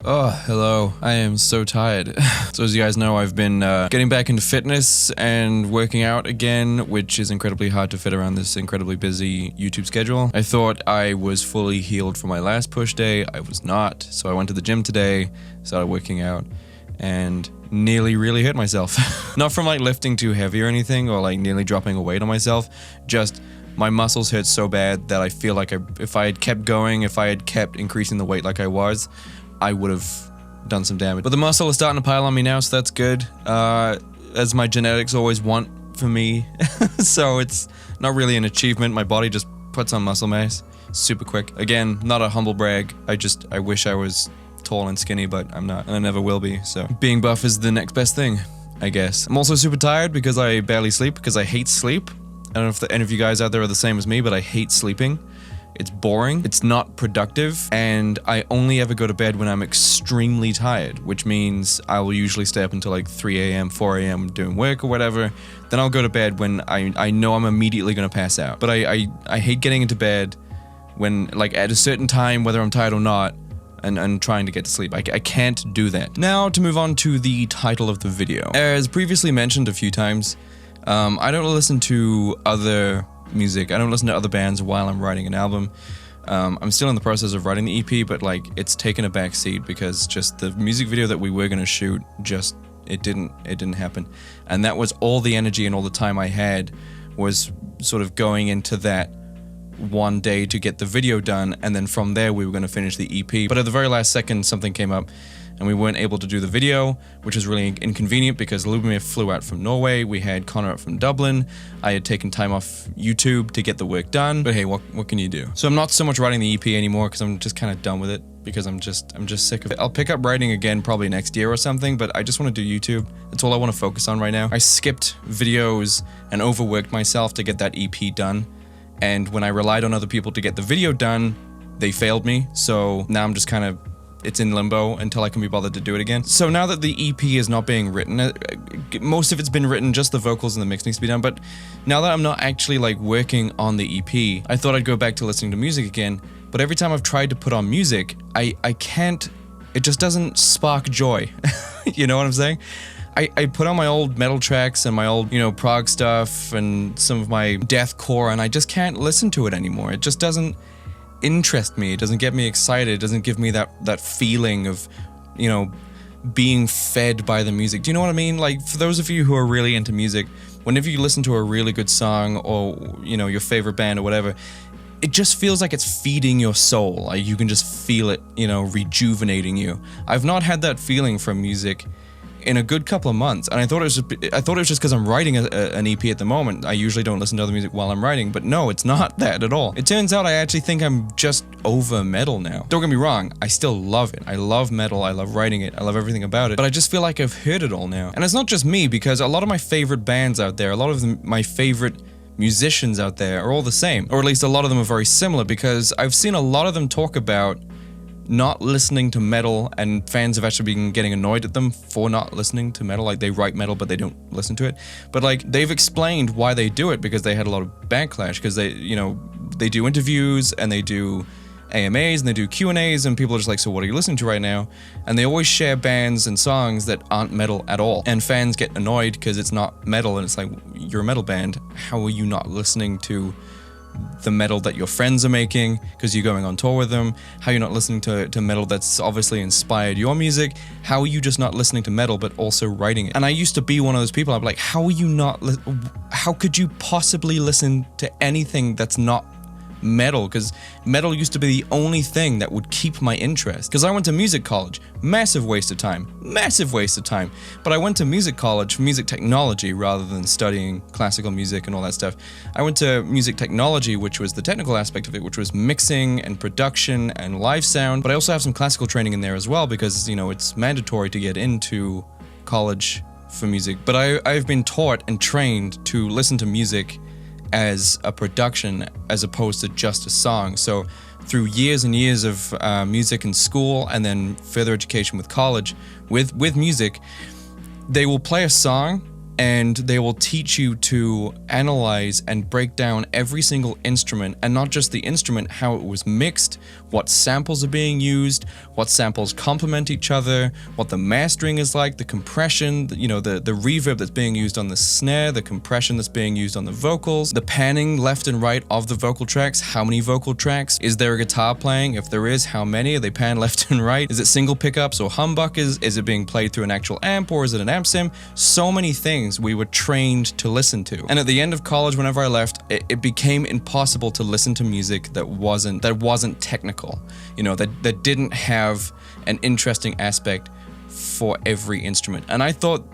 Oh, hello. I am so tired. So as you guys know, I've been getting back into fitness and working out again, which is incredibly hard to fit around this incredibly busy YouTube schedule. I thought I was fully healed from my last push day. I was not. So I went to the gym today, started working out, and nearly really hurt myself. Not from like lifting too heavy or anything, or like nearly dropping a weight on myself, just my muscles hurt so bad that I feel like if I had kept going, if I had kept increasing the weight like I was, I would have done some damage. But the muscle is starting to pile on me now, so that's good. As my genetics always want for me. So it's not really an achievement. My body just puts on muscle mass super quick. Again, not a humble brag. I wish I was tall and skinny, but I'm not, and I never will be. So being buff is the next best thing, I guess. I'm also super tired because I barely sleep, because I hate sleep. I don't know if any of you guys out there are the same as me, but I hate sleeping. It's boring, it's not productive, and I only ever go to bed when I'm extremely tired, which means I will usually stay up until like 3 a.m., 4 a.m. doing work or whatever. Then I'll go to bed when I know I'm immediately gonna pass out. But I hate getting into bed when, like, at a certain time, whether I'm tired or not, and trying to get to sleep. I can't do that. Now to move on to the title of the video. As previously mentioned a few times, I don't listen to other music. I don't listen to other bands while I'm writing an album. I'm still in the process of writing the EP, but like it's taken a back seat because just the music video that we were gonna shoot, it didn't happen. And that was all the energy and all the time I had was sort of going into that one day to get the video done, and then from there we were going to finish the EP. But at the very last second something came up and we weren't able to do the video, which was really inconvenient because Lubomir flew out from Norway, we had Connor out from Dublin, I had taken time off YouTube to get the work done, but hey, what can you do? So I'm not so much writing the EP anymore because I'm just kind of done with it, because I'm just sick of it. I'll pick up writing again probably next year or something, but I just want to do YouTube. That's all I want to focus on right now. I skipped videos and overworked myself to get that EP done, and when I relied on other people to get the video done, they failed me, so now I'm just kind of, it's in limbo until I can be bothered to do it again. So now that the EP is not being written, most of it's been written, just the vocals and the mix needs to be done, but now that I'm not actually like working on the EP, I thought I'd go back to listening to music again, but every time I've tried to put on music, I can't, it just doesn't spark joy. You know what I'm saying? I put on my old metal tracks and my old, prog stuff and some of my deathcore, and I just can't listen to it anymore. It just doesn't interest me. It doesn't get me excited. It doesn't give me that feeling of, being fed by the music. Do you know what I mean? Like, for those of you who are really into music, whenever you listen to a really good song or, your favorite band or whatever, it just feels like it's feeding your soul. Like, you can just feel it, rejuvenating you. I've not had that feeling from music in a good couple of months, and I thought it was just because I'm writing an EP at the moment. I usually don't listen to other music while I'm writing, but no, it's not that at all. It turns out I actually think I'm just over metal now. Don't get me wrong, I still love it. I love metal, I love writing it, I love everything about it, but I just feel like I've heard it all now. And it's not just me, because a lot of my favorite bands out there, a lot of my favorite musicians out there are all the same, or at least a lot of them are very similar, because I've seen a lot of them talk about not listening to metal, and fans have actually been getting annoyed at them for not listening to metal. Like, they write metal but they don't listen to it, but like they've explained why they do it, because they had a lot of backlash, because they do interviews and they do AMAs and they do Q&As, and people are just like, so what are you listening to right now? And they always share bands and songs that aren't metal at all, and fans get annoyed because it's not metal, and it's like, you're a metal band, how are you not listening to the metal that your friends are making because you're going on tour with them? How are you not listening to metal that's obviously inspired your music? How are you just not listening to metal but also writing it? And I used to be one of those people. I'd be like, how are you not how could you possibly listen to anything that's not metal? Because metal used to be the only thing that would keep my interest, because I went to music college. Massive waste of time, but I went to music college for music technology rather than studying classical music and all that stuff. I went to music technology, which was the technical aspect of it, which was mixing and production and live sound, but I also have some classical training in there as well, because it's mandatory to get into college for music. But I've been taught and trained to listen to music as a production as opposed to just a song. So through years and years of music in school, and then further education with college with music, they will play a song and they will teach you to analyze and break down every single instrument, and not just the instrument, how it was mixed, what samples are being used, what samples complement each other, what the mastering is like, the compression, you know, the reverb that's being used on the snare, the compression that's being used on the vocals, the panning left and right of the vocal tracks, how many vocal tracks, is there a guitar playing? If there is, how many? Are they panned left and right? Is it single pickups or humbuckers? Is it being played through an actual amp, or is it an amp sim? So many things we were trained to listen to. And at the end of college, whenever I left, it became impossible to listen to music that wasn't technical, you know, that didn't have an interesting aspect for every instrument. And I thought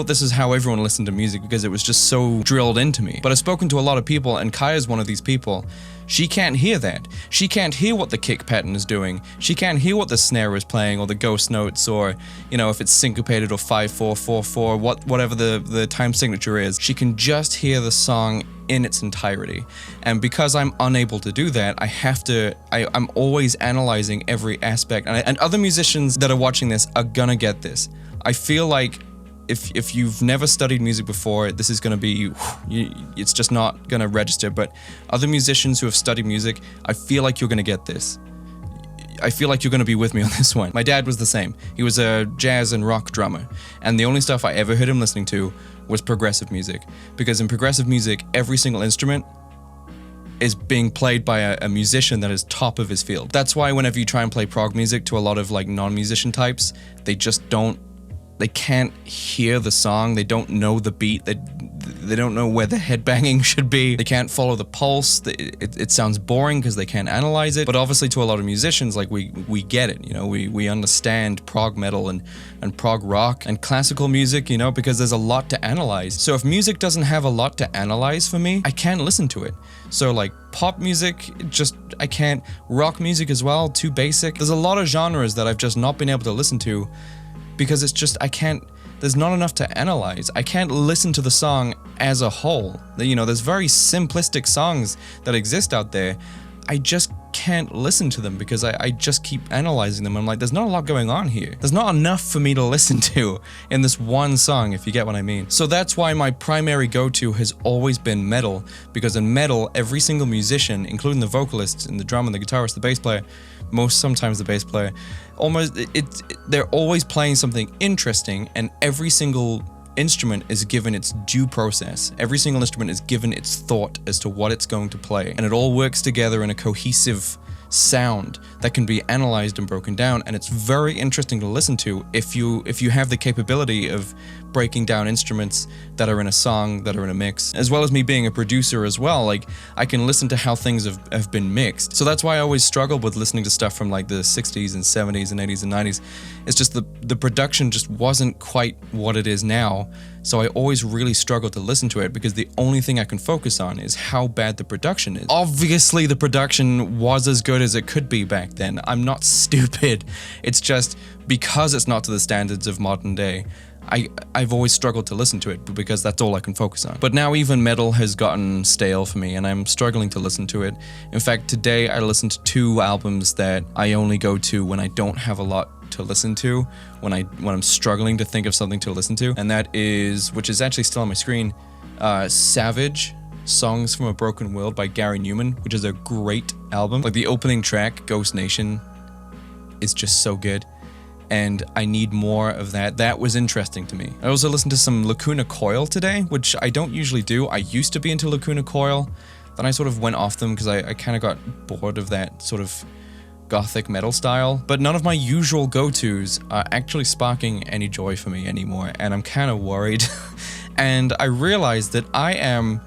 this is how everyone listened to music, because it was just so drilled into me. But I've spoken to a lot of people, and Kaya's one of these people. She can't hear that. She can't hear what the kick pattern is doing. She can't hear what the snare is playing, or the ghost notes, or, you know, if it's syncopated or 5/4/4/4, whatever the time signature is. She can just hear the song in its entirety. And because I'm unable to do that, I'm always analyzing every aspect. And other musicians that are watching this are gonna get this. I feel like if you've never studied music before, this is going to be, it's just not going to register. But other musicians who have studied music, I feel like you're going to get this. I feel like you're going to be with me on this one. My dad was the same. He was a jazz and rock drummer. And the only stuff I ever heard him listening to was progressive music. Because in progressive music, every single instrument is being played by a musician that is top of his field. That's why whenever you try and play prog music to a lot of like non-musician types, they can't hear the song, they don't know the beat, they don't know where the headbanging should be, they can't follow the pulse, it sounds boring because they can't analyze it. But obviously to a lot of musicians, like we get it, you know, we understand prog metal and prog rock and classical music, you know, because there's a lot to analyze. So if music doesn't have a lot to analyze for me, I can't listen to it. So like pop music, I can't. Rock music as well, too basic. There's a lot of genres that I've just not been able to listen to, because it's just, there's not enough to analyze. I can't listen to the song as a whole. You know, there's very simplistic songs that exist out there. I just can't listen to them because I just keep analyzing them. I'm like, there's not a lot going on here. There's not enough for me to listen to in this one song, if you get what I mean. So that's why my primary go-to has always been metal, because in metal, every single musician, including the vocalists and the drummer, the guitarist, the bass player, sometimes the bass player, they're always playing something interesting, and every single instrument is given its due process. Every single instrument is given its thought as to what it's going to play, and it all works together in a cohesive sound that can be analyzed and broken down. And it's very interesting to listen to if you have the capability of breaking down instruments that are in a song, that are in a mix. As well as me being a producer as well, like I can listen to how things have been mixed. So that's why I always struggled with listening to stuff from like the 60s and 70s and 80s and 90s. It's just the production just wasn't quite what it is now. So I always really struggled to listen to it, because the only thing I can focus on is how bad the production is. Obviously the production was as good as it could be back then. I'm not stupid. It's just because it's not to the standards of modern day, I've always struggled to listen to it, because that's all I can focus on. But now even metal has gotten stale for me, and I'm struggling to listen to it. In fact, today I listened to 2 albums that I only go to when I don't have a lot to listen to, when I'm struggling to think of something to listen to. And that is, which is actually still on my screen, Savage, Songs from a Broken World by Gary Newman, which is a great album. Like the opening track, Ghost Nation, is just so good. And I need more of that. That was interesting to me. I also listened to some Lacuna Coil today, which I don't usually do. I used to be into Lacuna Coil. Then I sort of went off them because I kind of got bored of that sort of gothic metal style. But none of my usual go-tos are actually sparking any joy for me anymore. And I'm kind of worried. And I realized that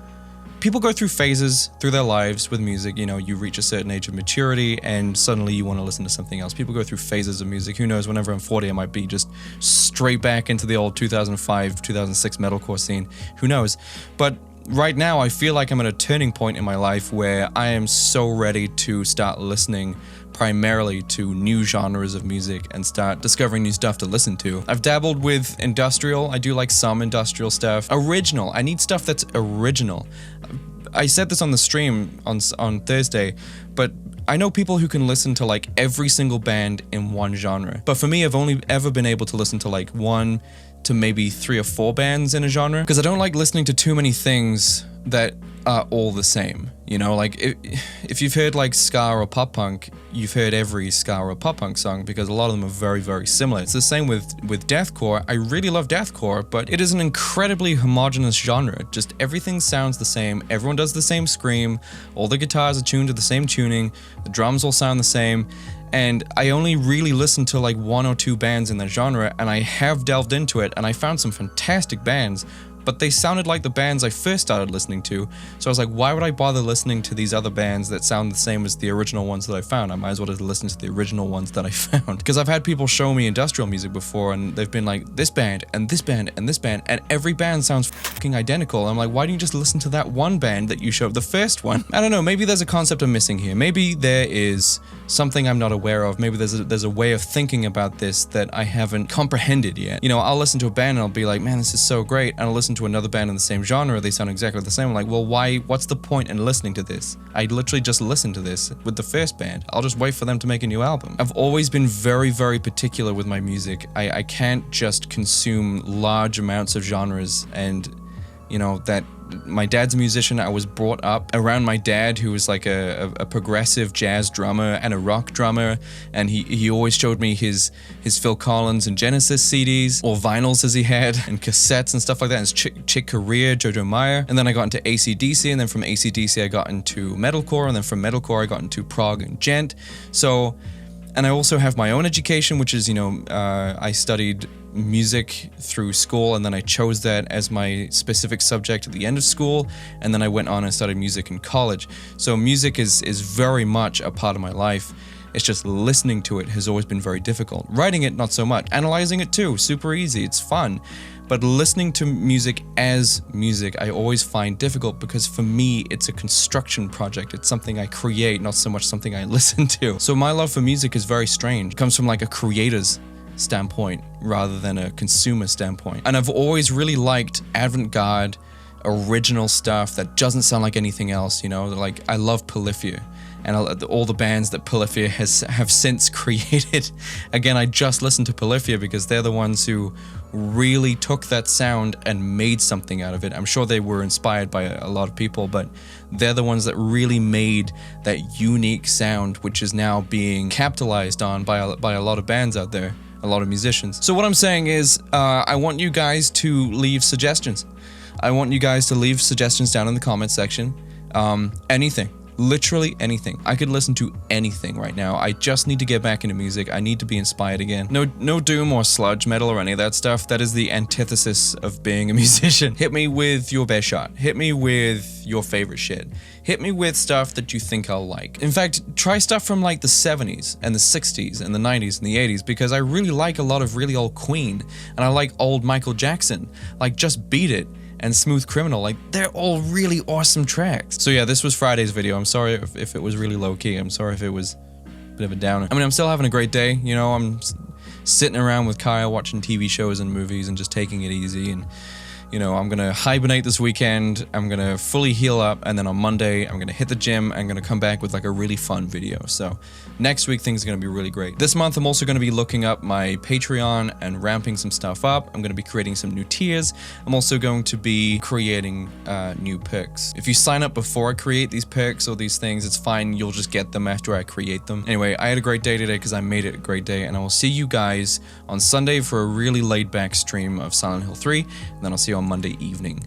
people go through phases through their lives with music. You know, you reach a certain age of maturity and suddenly you want to listen to something else. People go through phases of music. Who knows, whenever I'm 40, I might be just straight back into the old 2005, 2006 metalcore scene. Who knows? But right now, I feel like I'm at a turning point in my life where I am so ready to start listening primarily to new genres of music and start discovering new stuff to listen to. I've dabbled with industrial. I do like some industrial stuff. Original. I need stuff that's original. I said this on the stream on Thursday, but I know people who can listen to like every single band in one genre. But for me, I've only ever been able to listen to like 1 to maybe 3 or 4 bands in a genre, because I don't like listening to too many things that are all the same. You know, like if you've heard like ska or pop punk, you've heard every ska or pop punk song, because a lot of them are very, very similar. It's the same with deathcore. I really love deathcore, but it is an incredibly homogenous genre. Just everything sounds the same. Everyone does the same scream. All the guitars are tuned to the same tuning. The drums all sound the same. And I only really listened to like 1 or 2 bands in that genre, and I have delved into it, and I found some fantastic bands, but they sounded like the bands I first started listening to. So I was like, why would I bother listening to these other bands that sound the same as the original ones that I found? I might as well just listen to the original ones that I found. Because I've had people show me industrial music before, and they've been like, this band, and this band, and this band, and every band sounds fucking identical. I'm like, why don't you just listen to that one band that you showed, the first one? I don't know, maybe there's a concept I'm missing here. Maybe there is something I'm not aware of. Maybe there's a way of thinking about this that I haven't comprehended yet. You know, I'll listen to a band and I'll be like, man, this is so great. And I'll listen to another band in the same genre, they sound exactly the same. I'm like, well, what's the point in listening to this? I literally just listened to this with the first band. I'll just wait for them to make a new album. I've always been very, very particular with my music. I can't just consume large amounts of genres, and you know, that my dad's a musician. I was brought up around my dad, who was like a progressive jazz drummer and a rock drummer, and he always showed me his Phil Collins and Genesis CDs, or vinyls as he had, and cassettes and stuff like that, and Chick Corea, Jojo Meyer. And then I got into AC/DC, and then from AC/DC I got into metalcore, and then from metalcore I got into prog and gent. So, and I also have my own education, which is, you know, I studied music through school, and then I chose that as my specific subject at the end of school, and then I went on and studied music in college. So music is very much a part of my life. It's just listening to it has always been very difficult. Writing it, not so much. Analyzing it too, super easy, it's fun. But listening to music as music, I always find difficult, because for me, it's a construction project. It's something I create, not so much something I listen to. So my love for music is very strange. It comes from like a creator's standpoint rather than a consumer standpoint. And I've always really liked avant-garde, original stuff that doesn't sound like anything else, you know? Like, I love Polyphia, and all the bands that Polyphia have since created. Again, I just listened to Polyphia because they're the ones who really took that sound and made something out of it. I'm sure they were inspired by a lot of people, but they're the ones that really made that unique sound, which is now being capitalized on by a lot of bands out there, a lot of musicians. So what I'm saying is, I want you guys to leave suggestions. I want you guys to leave suggestions down in the comment section. Anything. Literally anything. I could listen to anything right now. I just need to get back into music. I need to be inspired again. No doom or sludge metal or any of that stuff. That is the antithesis of being a musician. Hit me with your best shot. Hit me with your favorite shit. Hit me with stuff that you think I'll like. In fact, try stuff from like the 70s and the 60s and the 90s and the 80s, because I really like a lot of really old Queen, and I like old Michael Jackson. Like Just Beat It and Smooth Criminal, like they're all really awesome tracks. So yeah, this was Friday's video. I'm sorry if it was really low key. I'm sorry if it was a bit of a downer. I mean, I'm still having a great day. You know, I'm sitting around with Kyle watching TV shows and movies and just taking it easy. And you know, I'm gonna hibernate this weekend, I'm gonna fully heal up, and then on Monday, I'm gonna hit the gym, I'm gonna come back with like a really fun video. So next week, things are gonna be really great. This month, I'm also gonna be looking up my Patreon and ramping some stuff up. I'm gonna be creating some new tiers. I'm also going to be creating new perks. If you sign up before I create these perks or these things, it's fine, you'll just get them after I create them. Anyway, I had a great day today because I made it a great day, and I will see you guys on Sunday for a really laid back stream of Silent Hill 3, and then I'll see you on Monday evening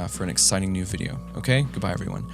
for an exciting new video. Okay? Goodbye, everyone.